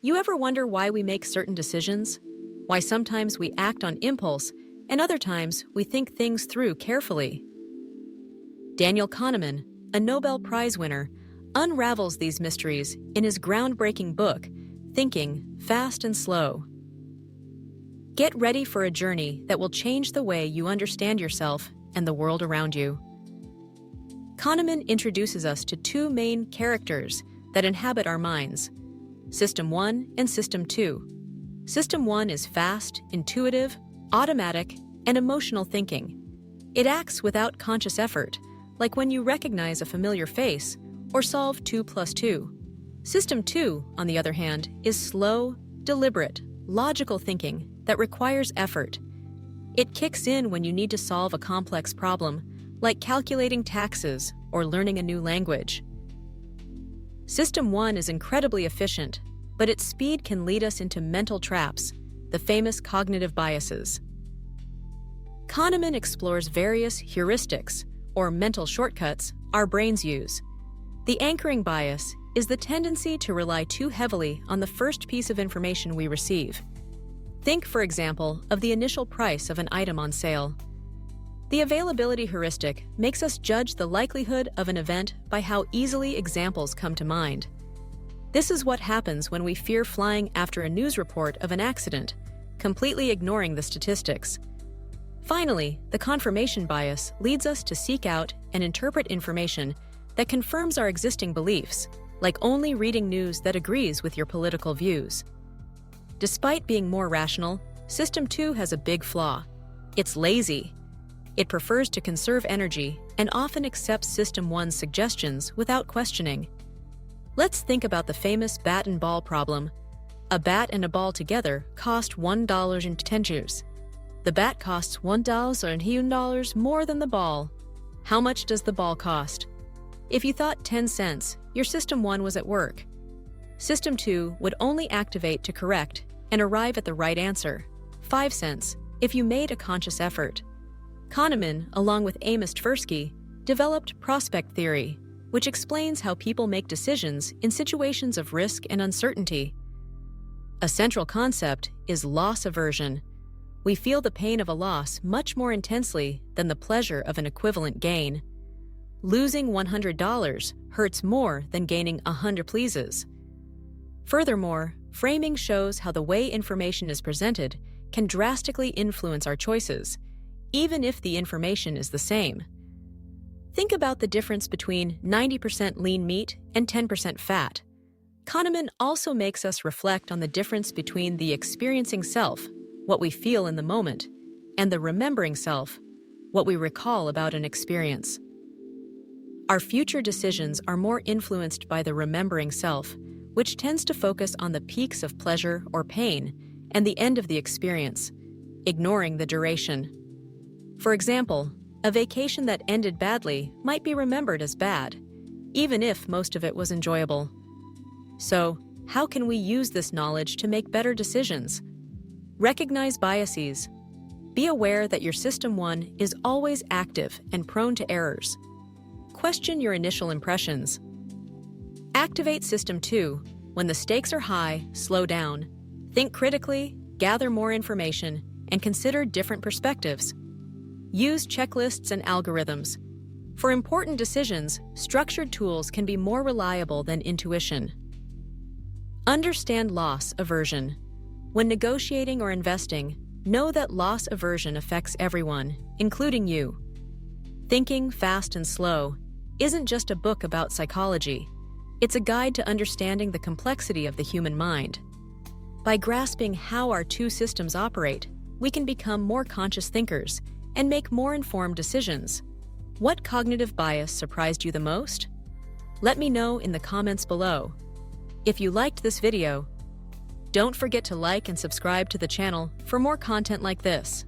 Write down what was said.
You ever wonder why we make certain decisions? Why sometimes we act on impulse and other times we think things through carefully? Daniel Kahneman, a Nobel Prize winner, unravels these mysteries in his groundbreaking book, Thinking, Fast and Slow. Get ready for a journey that will change the way you understand yourself and the world around you. Kahneman introduces us to two main characters that inhabit our minds, System 1 and System 2. System 1 is fast, intuitive, automatic, and emotional thinking. It acts without conscious effort, like when you recognize a familiar face or solve 2 plus 2. System 2, on the other hand, is slow, deliberate, logical thinking that requires effort. It kicks in when you need to solve a complex problem, like calculating taxes or learning a new language. System 1 is incredibly efficient, but its speed can lead us into mental traps, the famous cognitive biases. Kahneman explores various heuristics, or mental shortcuts, our brains use. The anchoring bias is the tendency to rely too heavily on the first piece of information we receive. Think, for example, of the initial price of an item on sale. The availability heuristic makes us judge the likelihood of an event by how easily examples come to mind. This is what happens when we fear flying after a news report of an accident, completely ignoring the statistics. Finally, the confirmation bias leads us to seek out and interpret information that confirms our existing beliefs, like only reading news that agrees with your political views. Despite being more rational, System 2 has a big flaw. It's lazy. It prefers to conserve energy and often accepts System 1's suggestions without questioning. Let's think about the famous bat and ball problem. A bat and a ball together cost $1.10. The bat costs $1.10 more than the ball. How much does the ball cost? If you thought 10 cents, your System 1 was at work. System 2 would only activate to correct and arrive at the right answer, 5 cents, if you made a conscious effort. Kahneman, along with Amos Tversky, developed prospect theory, which explains how people make decisions in situations of risk and uncertainty. A central concept is loss aversion. We feel the pain of a loss much more intensely than the pleasure of an equivalent gain. Losing $100 hurts more than gaining 100 pleases. Furthermore, framing shows how the way information is presented can drastically influence our choices, even if the information is the same. Think about the difference between 90% lean meat and 10% fat. Kahneman also makes us reflect on the difference between the experiencing self, what we feel in the moment, and the remembering self, what we recall about an experience. Our future decisions are more influenced by the remembering self, which tends to focus on the peaks of pleasure or pain and the end of the experience, ignoring the duration. For example, a vacation that ended badly might be remembered as bad, even if most of it was enjoyable. So, how can we use this knowledge to make better decisions? Recognize biases. Be aware that your System 1 is always active and prone to errors. Question your initial impressions. Activate System 2. When the stakes are high, slow down. Think critically, gather more information, and consider different perspectives. Use checklists and algorithms. For important decisions, structured tools can be more reliable than intuition. Understand loss aversion. When negotiating or investing, know that loss aversion affects everyone, including you. Thinking, Fast and Slow isn't just a book about psychology. It's a guide to understanding the complexity of the human mind. By grasping how our two systems operate, we can become more conscious thinkers and make more informed decisions. What cognitive bias surprised you the most? Let me know in the comments below. If you liked this video, don't forget to like and subscribe to the channel for more content like this.